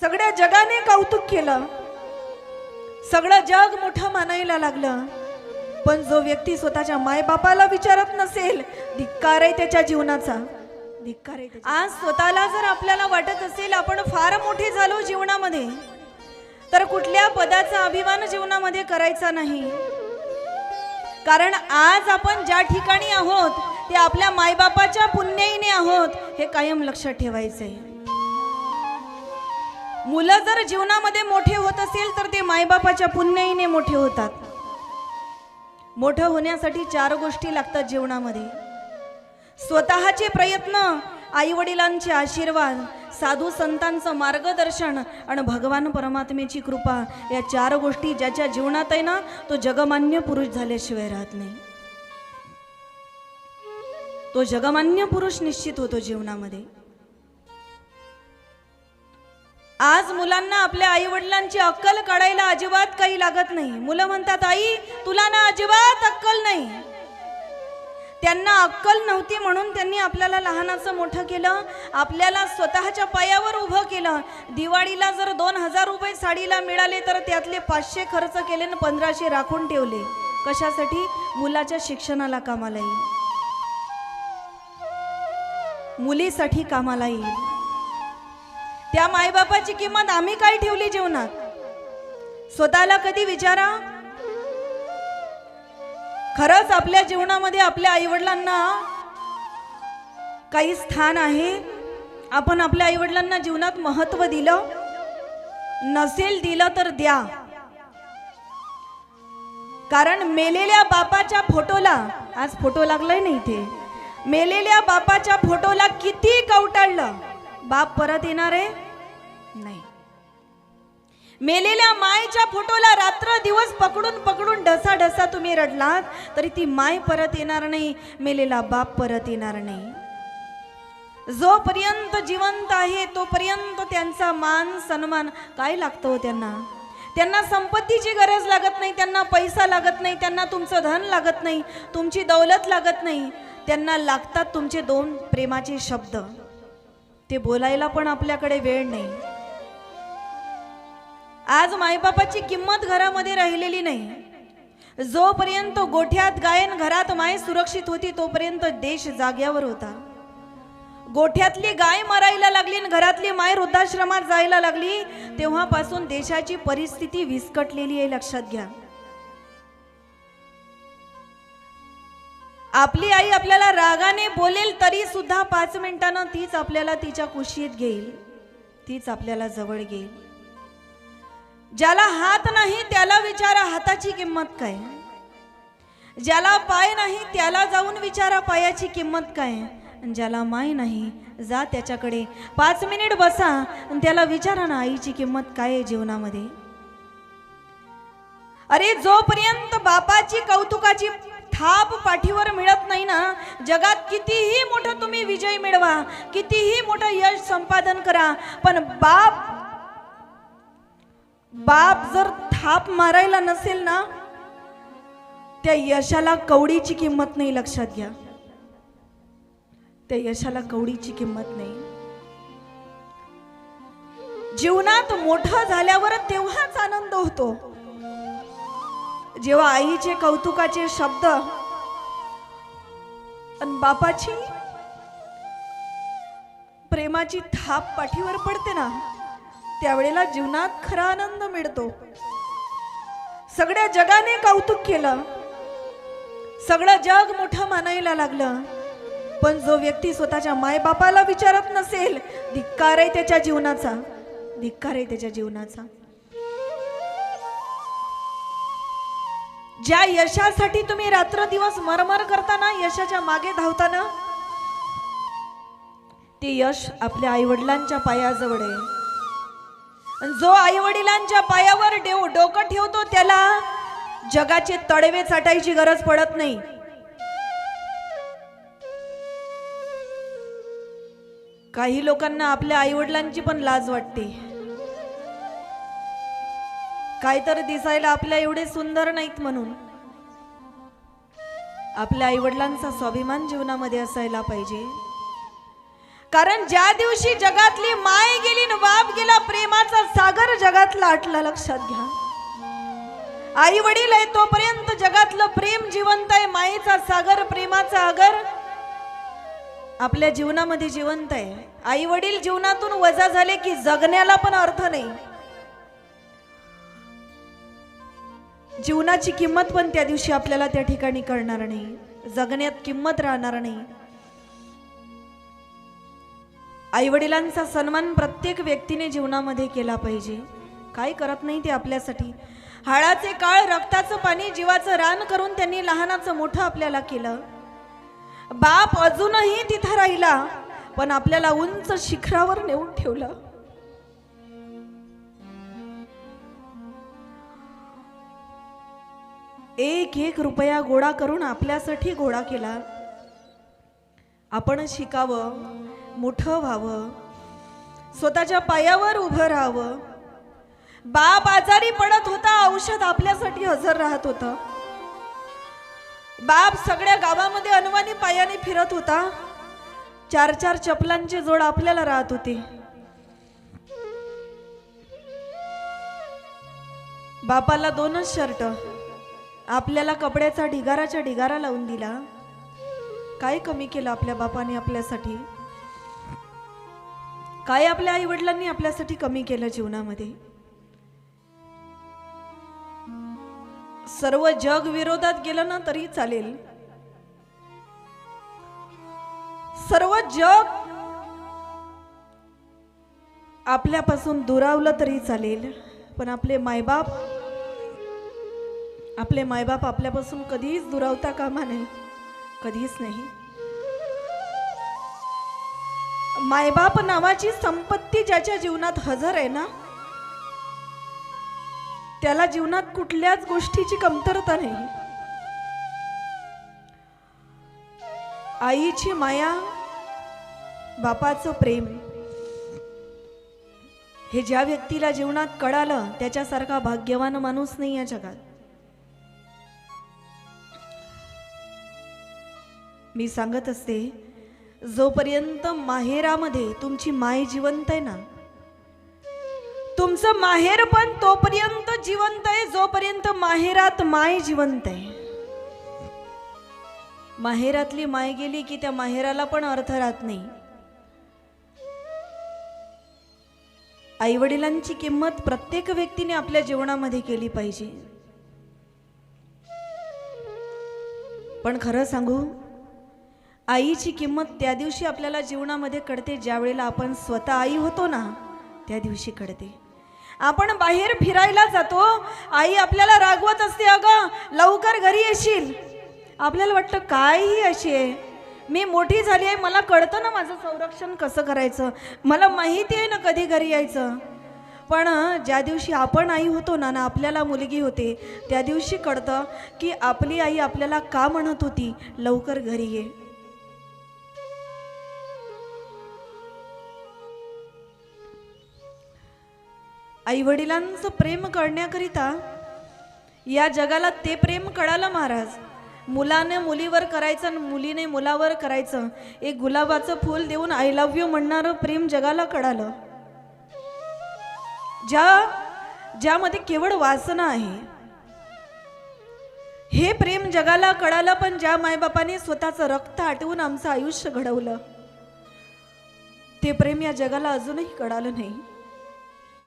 सगळ्या जगाने कौतुक केलं, सगळं जग मोठं मानायला लागलं, पण जो व्यक्ती स्वतःच्या मायबापाला विचारत नसेल, धिक्कार आहे त्याच्या जीवनाचा, धिक्कार आहे। आज स्वतःला जर आपल्याला वाटत असेल आपण फार मोठे झालो जीवनामध्ये, तर कुठल्या पदाचा अभिमान जीवनामध्ये करायचा नाही, कारण आज आपण ज्या ठिकाणी आहोत ते आपल्या मायबापाच्या पुण्याईने आहोत, हे कायम लक्षात ठेवायचंय। मुलं जर जीवनामध्ये मोठे होत असेल तर ते मायबापाच्या पुण्याईने मोठे होतात। मोठं होण्यासाठी 4 गोष्टी लागतात जीवनामध्ये: स्वतःचे प्रयत्न, आईवडिलांचे आशीर्वाद, साधू संतांचं मार्गदर्शन आणि भगवान परमात्म्याची कृपा। या 4 गोष्टी ज्याच्या जीवनात आहे ना, तो जगमान्य पुरुष झाल्याशिवाय राहत नाही, तो जगमान्य पुरुष निश्चित होतो जीवनामध्ये। आज मुलांना आपल्या आई वडिलांची अक्कल काढायला अजिबात काही लागत नाही। मुलं म्हणतात, आई तुला ना अजिबात अक्कल नाही। त्यांना अक्कल नव्हती म्हणून त्यांनी आपल्याला लहानाचं मोठं केलं, आपल्याला स्वतःच्या पायावर उभं केलं। दिवाळीला जर 2000 रुपये साडीला मिळाले तर त्यातले 500 खर्च केले आणि 1500 राखून ठेवले। कशासाठी? मुलाच्या शिक्षणाला कामाला येईल, मुलीसाठी कामाला येईल। त्या मायबापाची किंमत आम्ही काय ठेवली जीवनात? स्वतःला कधी विचारा। खरंच आपल्या जीवनामध्ये आपल्या आईवडिलांना काही स्थान आहे? आपण आपल्या आईवडिलांना जीवनात महत्त्व दिलं? नसेल दिलं तर द्या, कारण मेलेल्या बापाच्या फोटोला, आज फोटो लागलाय ना इथे, मेलेल्या बापाच्या फोटोला किती कवटाळलं, बाप परत येणार आहे नाही। मेलेल्या मायच्या फोटोला रात्र दिवस पकडून पकडून ढसा ढसा तुम्ही रडलात तरी ती माय परत येणार नाही, मेलेला बाप परत येणार नाही। जोपर्यंत जिवंत आहे तोपर्यंत त्यांचा मान सन्मान काय लागतो हो त्यांना? त्यांना संपत्तीची गरज लागत नाही, त्यांना पैसा लागत नाही, त्यांना तुमचं धन लागत नाही, तुमची दौलत लागत नाही, त्यांना लागतात तुमचे 2 प्रेमाचे शब्द। ते बोलायला पण आपल्याकडे वेळ नाही। आज मायबापाची किंमत घरामध्ये राहिलेली नाही। जोपर्यंत गोठ्यात गायन घरात माय सुरक्षित होती तोपर्यंत देश जाग्यावर होता। गोठ्यातली गाय मरायला लागली आणि घरातली माय वृद्धाश्रमात जायला लागली तेव्हापासून देशाची परिस्थिती विस्कटलेली आहे, लक्षात घ्या। आपली आई आपल्याला रागाने बोलेल तरी सुद्धा 5 मिनिटांना तीच आपल्याला तिच्या कुशीत घेईल, तीच आपल्याला जवळ घेईल। ज्याला हात नाही त्याला विचारा हाताची किंमत काय, ज्याला पाय नाही त्याला जाऊन विचारा पायाची किंमत काय, ज्याला माय नाही जा त्याच्याकडे 5 मिनिट बसा आणि त्याला विचारा ना आईची किंमत काय आहे जीवनामध्ये। अरे जोपर्यंत बापाची कौतुकाची थाप पाठीवर मिळत नाही ना, जगात कितीही मोठं तुम्ही विजय मिळवा, कितीही मोठं यश संपादन करा, पण बाप जर थाप मारायला नसेल ना, त्या यशाला कवडीची किंमत नाही, लक्षात घ्या। त्या यशाला कवडीची किंमत नाही। जीवनात मोठं झाल्यावर तेव्हाच आनंद होतो जेव्हा आईचे कौतुकाचे शब्द आणि बापाची प्रेमाची थाप पाठीवर पडते ना, त्यावेळेला जीवनात खरा आनंद मिळतो। सगळ्या जगाने कौतुक केलं, सगळं जग मोठं मानायला लागलं, पण जो व्यक्ती स्वतःच्या मायबापाला विचारत नसेल, धिक्कार आहे त्याच्या जीवनाचा, धिक्कार आहे त्याच्या जीवनाचा। ज्या यशासाठी तुम्ही रात्र दिवस मरमर करताना, यशाच्या मागे धावताना, ते यश आपल्या आईवडिलांच्या पायाजवळ आहे। जो आईवडिलांच्या पायावर डोकं ठेवतो त्याला जगाचे तडवे चाटायची गरज पडत नाही। काही लोकांना आपल्या आईवडिलांची पण लाज वाटते, काहीतरी दिसायला आपल्या एवढे सुंदर नाहीत म्हणून। आपल्या आईवडिलांचा स्वाभिमान जीवनामध्ये असायला पाहिजे, कारण ज्या दिवशी जगातली माय गेली न बाप गेला, प्रेमाचा सागर जगातला आटला. लक्षात घ्या, आई वडील आहे तोपर्यंत जगातलं प्रेम जिवंत आहे. मायेचा सागर, प्रेमाचा आगर आपल्या जीवनामध्ये जिवंत आहे. आई वडील जीवनातून वजा झाले की जगण्याला पण अर्थ नाही. जीवनाची किंमत पण त्या दिवशी आपल्याला त्या ठिकाणी कळणार नाही, जगण्यात किंमत राहणार नाही. आई वडिलांचा सन्मान प्रत्येक व्यक्तीने जीवनामध्ये केला पाहिजे. काय करत नाही ते आपल्यासाठी. हाडाचे काळ, रक्ताचं पाणी, जीवाचं रान करून त्यांनी लहानाचं मोठं आपल्याला केलं. बाप अजूनही तिथं राहिला, पण आपल्याला उंच शिखरावर नेऊन ठेवलं. एक एक रुपया गोळा करून आपल्यासाठी गोळा केला. आपण शिकावं, मोठं व्हावं, स्वतःच्या पायावर उभं राहावं. बाप आजारी पडत होता, औषध आपल्यासाठी हजर राहत होतं. बाप सगळ्या गावामध्ये अनवाणी पायाने फिरत होता. 4-4 चपलांचे जोड आपल्याला राहत होते. बापाला 2च शर्ट, आपल्याला कपड्याचा ढिगाराच्या ढिगारा लावून दिला. काय कमी केलं आपल्या बापाने आपल्यासाठी? काय आपल्या आई वडिलांनी आपल्यासाठी कमी केलं जीवनामध्ये? सर्व जग विरोधात गेलं ना तरी चालेल, सर्व जग आपल्यापासून दुरावलं तरी चालेल, पण आपले मायबाप आपल्यापासून कधीच दुरावता कामा नये, कधीच नाही. मायबाप नावाची संपत्ती ज्याच्या जीवनात हजर आहे ना, त्याला जीवनात कुठल्याच गोष्टीची कमतरता नाही. आईची माया, बापाचं प्रेम हे ज्या व्यक्तीला जीवनात कळालं त्याच्यासारखा भाग्यवान माणूस नाही या जगात. मी सांगत असते, जोपर्यंत माहेरामध्ये तुमची माय जिवंत आहे ना, तुमचं माहेर पण तोपर्यंत जिवंत आहे जोपर्यंत माहेरात माय जिवंत आहे. माहेरातली माय गेली की त्या माहेराला पण अर्थ राहत नाही. आई वडिलांची किंमत प्रत्येक व्यक्तीने आपल्या जीवनामध्ये केली पाहिजे. पण खरं सांगू, आईची किंमत त्या दिवशी आपल्याला जीवनामध्ये कळते ज्या वेळेला आपण स्वतः आई होतो ना, त्या दिवशी कळते. आपण बाहेर फिरायला जातो, आई आपल्याला रागवत असते, अगं लवकर घरी येशील. आपल्याला वाटतं काय ही अशी आहे, मी मोठी झाली आहे, मला कळतं ना माझं संरक्षण कसं करायचं, मला माहिती आहे ना कधी घरी यायचं. पण ज्या दिवशी आपण आई होतो ना, आपल्याला मुलगी होते, त्या दिवशी कळतं की आपली आई आपल्याला का म्हणत होती लवकर घरी ये. आई वडिलांचं प्रेम कळण्याकरिता या जगाला ते प्रेम कळालं महाराज. मुलाने मुलीवर करायचं आणि मुलीने मुलावर करायचं. एक गुलाबाचं फूल देऊन आय लव्ह यू म्हणणारं प्रेम जगाला कळालं, ज्यामध्ये केवळ वासना आहे. हे प्रेम जगाला कळालं. पण ज्या मायबापाने स्वतःचं रक्त आटवून आमचं आयुष्य घडवलं, ते प्रेम या जगाला अजूनही कळालं नाही.